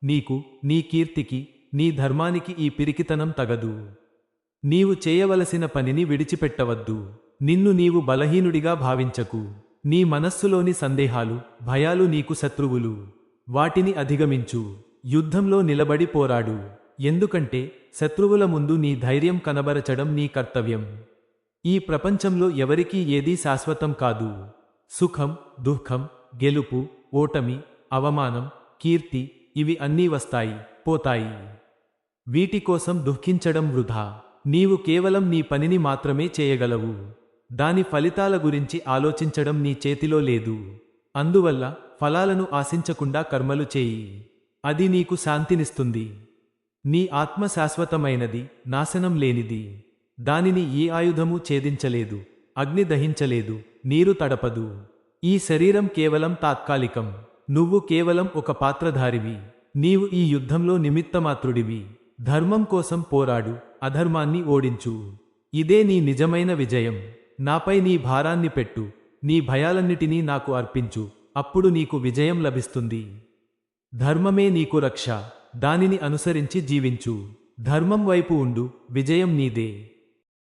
నీకు, నీ కీర్తికి, నీ ధర్మానికి ఈ పిరికితనం తగదు. నీవు చేయవలసిన పనిని విడిచిపెట్టవద్దు. నిన్ను నీవు బలహీనుడిగా భావించకు. నీ మనస్సులోని సందేహాలు, భయాలు నీకు శత్రువులు. వాటిని అధిగమించు. యుద్ధంలో నిలబడి పోరాడు. ఎందుకంటే శత్రువుల ముందు నీ ధైర్యం కనబరచడం నీ కర్తవ్యం. ఈ ప్రపంచంలో ఎవరికీ ఏదీ శాశ్వతం కాదు. సుఖం, దుఃఖం, గెలుపు, ఓటమి, అవమానం, కీర్తి ఇవి అన్నీ వస్తాయి, పోతాయి. వీటి కోసం దుఃఖించడం వృధా. నీవు కేవలం నీ పనిని మాత్రమే చేయగలవు. దాని ఫలితాల గురించి ఆలోచించడం నీ చేతిలో లేదు. అందువల్ల ఫలాలను ఆశించకుండా కర్మలు చేయి. అది నీకు శాంతినిస్తుంది. నీ ఆత్మ శాశ్వతమైనది, నాశనం లేనిది. దానిని ఏ ఆయుధము ఛేదించలేదు, అగ్ని దహించలేదు, నీరు తడపదు. ఈ శరీరం కేవలం తాత్కాలికం. నువ్వు కేవలం ఒక పాత్రధారివి. నీవు ఈ యుద్ధంలో నిమిత్తమాత్రుడివి. ధర్మం కోసం పోరాడు, అధర్మాన్ని ఓడించు. ఇదే నీ నిజమైన విజయం. నాపై నీ భారాన్ని పెట్టు. నీ భయాలన్నిటినీ నాకు అర్పించు. అప్పుడు నీకు విజయం లభిస్తుంది. ధర్మమే నీకు రక్ష. దానిని అనుసరించి జీవించు. ధర్మం వైపు ఉండు. విజయం నీదే.